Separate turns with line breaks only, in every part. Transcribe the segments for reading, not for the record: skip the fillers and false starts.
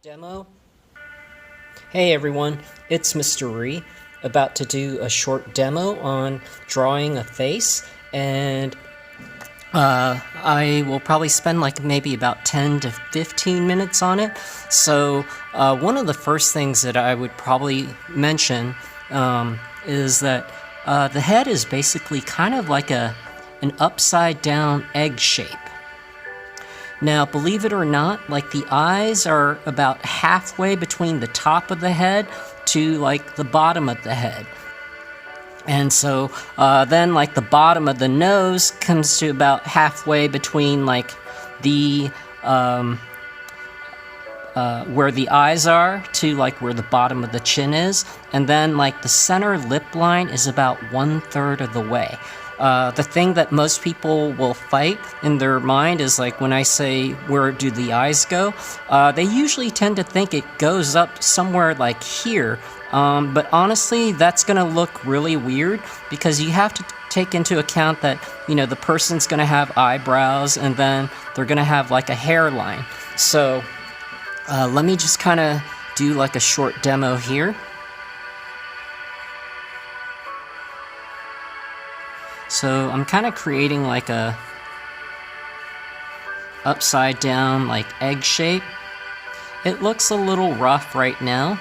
Demo. Hey everyone, it's Mr. Ree, about to do a short demo on drawing a face, and I will probably spend like maybe about 10 to 15 minutes on it. So one of the first things that I would probably mention is that the head is basically kind of like an upside down egg shape. Now, believe it or not, like the eyes are about halfway between the top of the head to like the bottom of the head. And so then like the bottom of the nose comes to about halfway between like the where the eyes are to like where the bottom of the chin is. And then like the center lip line is about 1/3 of the way. The thing that most people will fight in their mind is like when I say where do the eyes go, they usually tend to think it goes up somewhere like here, but honestly that's gonna look really weird because you have to take into account that, you know, the person's gonna have eyebrows and then they're gonna have like a hairline. So let me just kind of do like a short demo here. So I'm kind of creating like a upside down like egg shape. It looks a little rough right now,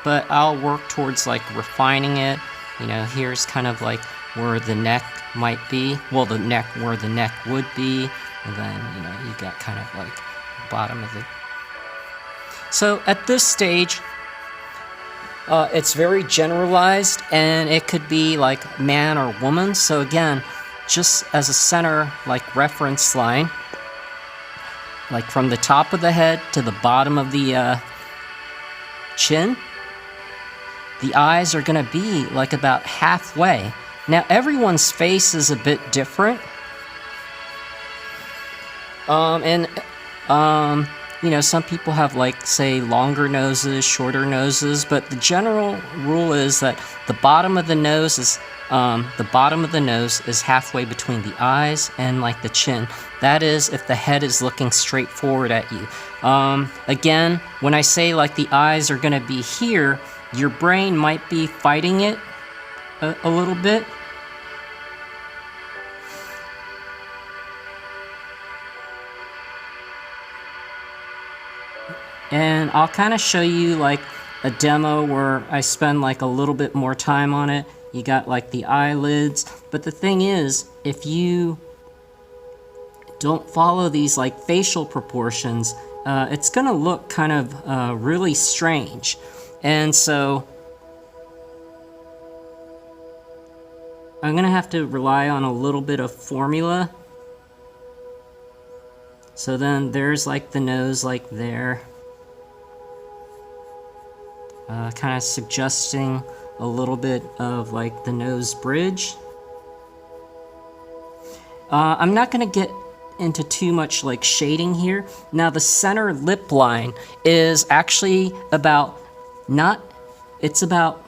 but I'll work towards like refining it. You know, here's kind of like where the neck might be. Well, the neck where the neck would be, and then, you know, you got kind of like the bottom of it. So at this stage, it's very generalized, and it could be like man or woman. So again, just as a center like reference line, like from the top of the head to the bottom of the chin, the eyes are going to be like about halfway. Now everyone's face is a bit different, you know, some people have like, say, longer noses, shorter noses, but the general rule is that the bottom of the nose is halfway between the eyes and like the chin. That is if the head is looking straight forward at you. Again, when I say like the eyes are going to be here, your brain might be fighting it a little bit. And I'll kind of show you like a demo where I spend like a little bit more time on it. You got like the eyelids, but the thing is, if you don't follow these like facial proportions, it's gonna look kind of really strange. And so I'm gonna have to rely on a little bit of formula. So then there's like the nose like there. Kind of suggesting a little bit of like the nose bridge. I'm not going to get into too much like shading here. Now the center lip line is actually about it's about,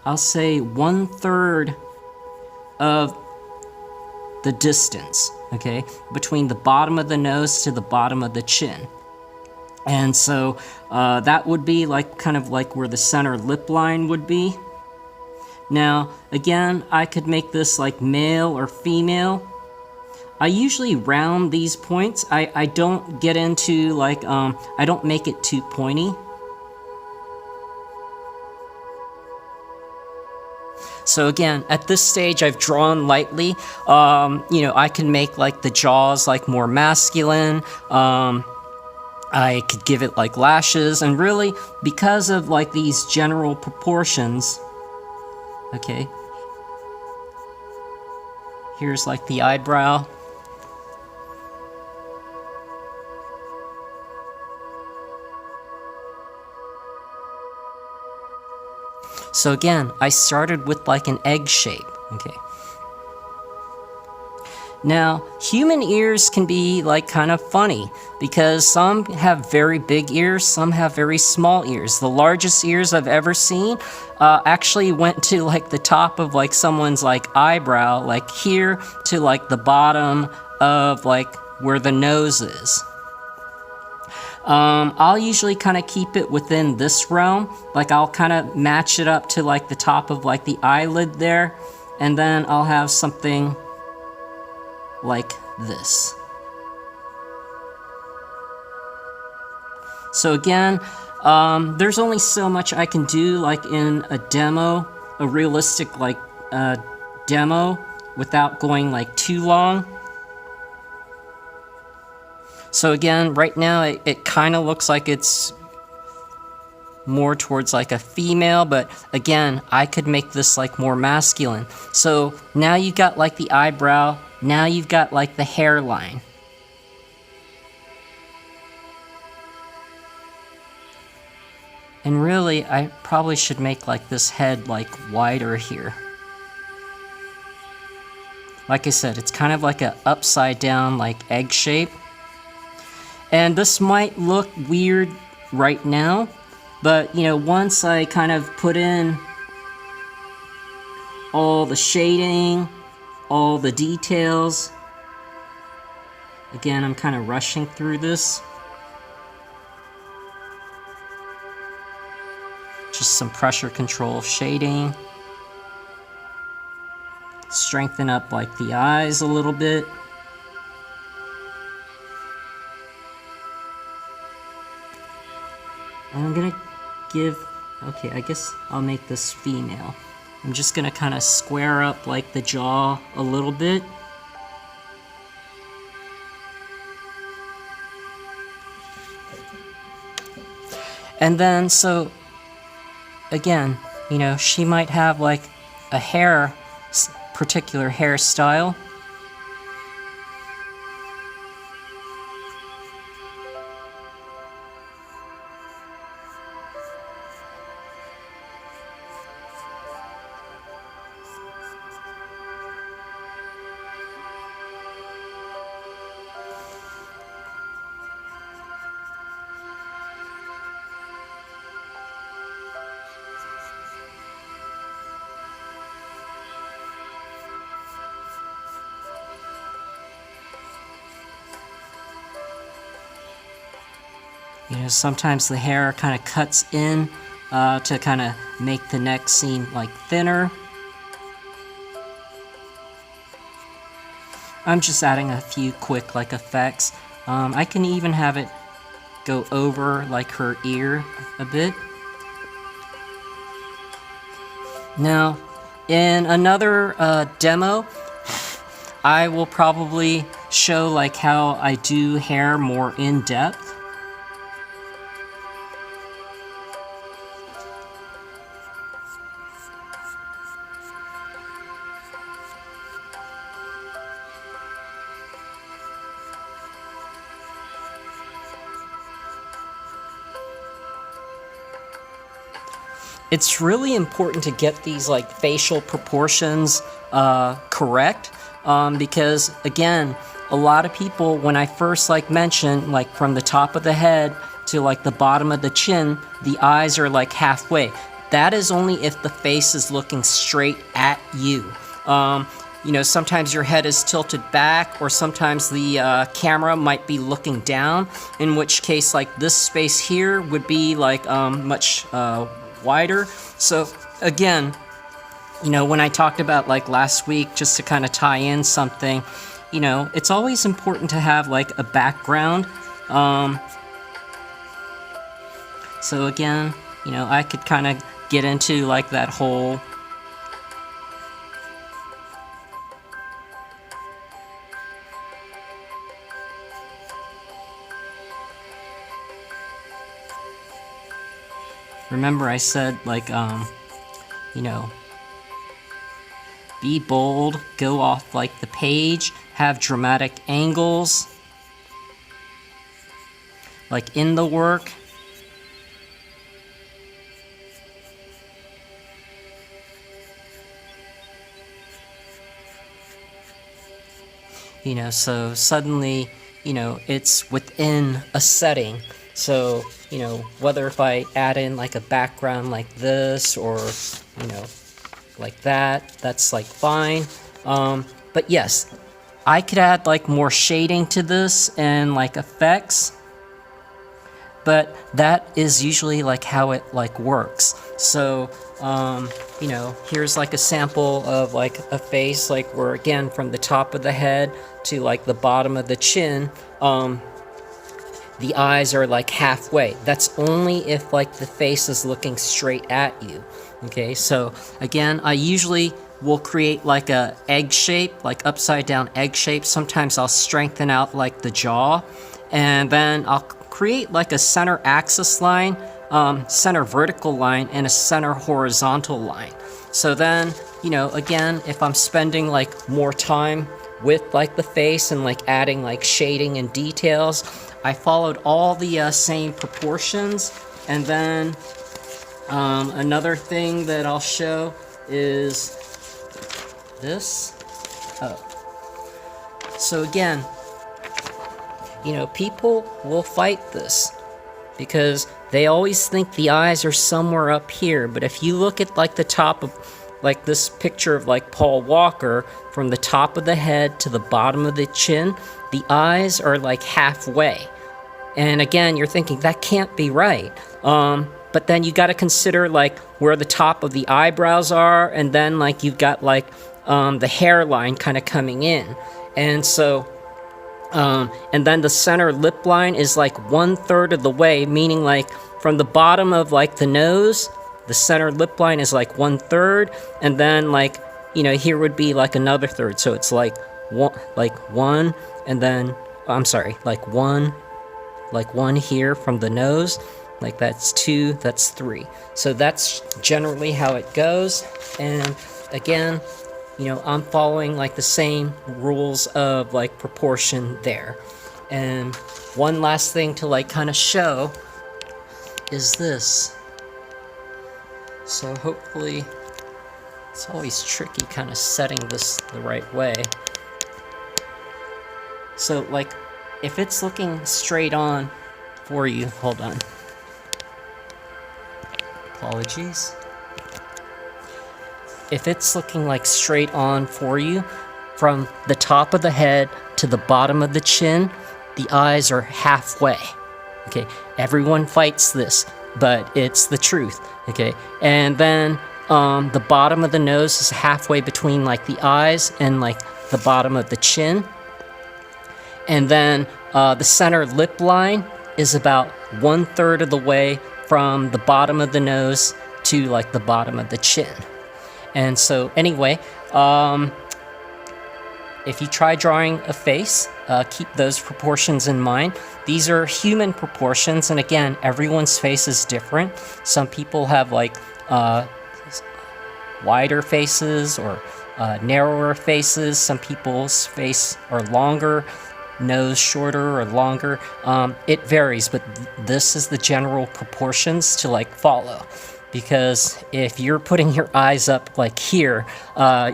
I'll say 1/3 of the distance, okay, between the bottom of the nose to the bottom of the chin. And so that would be like kind of like where the center lip line would be. Now, again, I could make this like male or female. I usually round these points. I don't get into like, I don't make it too pointy. So again, at this stage, I've drawn lightly. You know, I can make like the jaws like more masculine. I could give it like lashes, and really, because of like these general proportions, okay, here's like the eyebrow. So again, I started with like an egg shape, okay. Now, human ears can be like kind of funny because some have very big ears, some have very small ears. The largest ears I've ever seen actually went to like the top of like someone's like eyebrow, like here to like the bottom of like where the nose is. I'll usually kind of keep it within this realm. Like I'll kind of match it up to like the top of like the eyelid there, and then I'll have something like this. So again, there's only so much I can do like in a demo, a realistic like demo, without going like too long. So again, right now it kind of looks like it's more towards like a female, but again, I could make this like more masculine. So now you've got like the eyebrow, now you've got like the hairline. And really, I probably should make like this head like wider here. Like I said, it's kind of like a upside down like egg shape. And this might look weird right now, but you know, once I kind of put in all the shading, all the details, again, I'm kind of rushing through this. Just some pressure control shading. Strengthen up like the eyes a little bit. And I'm gonna give, okay, I guess I'll make this female. I'm just gonna kind of square up like the jaw a little bit. And then, so, again, you know, she might have like a particular hairstyle. You know, sometimes the hair kind of cuts in to kind of make the neck seem like thinner. I'm just adding a few quick like effects. I can even have it go over like her ear a bit. Now, in another demo, I will probably show like how I do hair more in depth. It's really important to get these like facial proportions correct, because again, a lot of people, when I first like mentioned, like from the top of the head to like the bottom of the chin, the eyes are like halfway. That is only if the face is looking straight at you. You know, sometimes your head is tilted back, or sometimes the camera might be looking down, in which case like this space here would be like much wider. So again, you know, when I talked about like last week, just to kind of tie in something, you know, it's always important to have like a background. So again, you know, I could kind of get into like that whole remember I said like, you know, be bold, go off like the page, have dramatic angles, like in the work. You know, so suddenly, you know, it's within a setting. So, you know, whether if I add in like a background like this or, you know, like that, that's like fine. But yes, I could add like more shading to this and like effects. but that is usually like how it like works. So you know, here's like a sample of like a face, like where again from the top of the head to like the bottom of the chin, the eyes are like halfway. That's only if like the face is looking straight at you. Okay, so again, I usually will create like a egg shape, like upside down egg shape. Sometimes I'll strengthen out like the jaw, and then I'll create like a center axis line, center vertical line, and a center horizontal line. So then, you know, again, if I'm spending like more time with like the face and like adding like shading and details, I followed all the same proportions. And then another thing that I'll show is this. Oh. So again, you know, people will fight this because they always think the eyes are somewhere up here. But if you look at like the top of like this picture of like Paul Walker, from the top of the head to the bottom of the chin, the eyes are like halfway. And again, you're thinking that can't be right. But then you got to consider like where the top of the eyebrows are, and then like you've got like the hairline kind of coming in. And so and then the center lip line is like 1/3 of the way, meaning like from the bottom of like the nose, the center lip line is like 1/3, and then like, you know, here would be like another third. So it's like one, and then I'm sorry, like one here from the nose, like that's 2, that's 3. So that's generally how it goes. And again, you know, I'm following like the same rules of like proportion there. And one last thing to like kind of show is this. So hopefully, it's always tricky kind of setting this the right way. So like, if it's looking straight on for you, hold on. Apologies. If it's looking like straight on for you, from the top of the head to the bottom of the chin, the eyes are halfway. Okay, everyone fights this, but it's the truth. Okay, and then the bottom of the nose is halfway between like the eyes and like the bottom of the chin. And then the center lip line is about 1/3 of the way from the bottom of the nose to like the bottom of the chin. And so anyway, if you try drawing a face, keep those proportions in mind. These are human proportions, and again, everyone's face is different. Some people have like wider faces or narrower faces. Some people's face are longer, nose shorter or longer. It varies, but this is the general proportions to like follow. Because if you're putting your eyes up like here,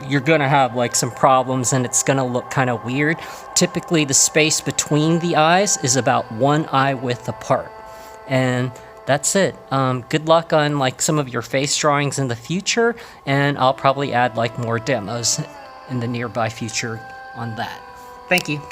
you're gonna have like some problems and it's gonna look kind of weird. Typically the space between the eyes is about 1 eye width apart. And that's it. Good luck on like some of your face drawings in the future, and I'll probably add like more demos in the nearby future on that. Thank you.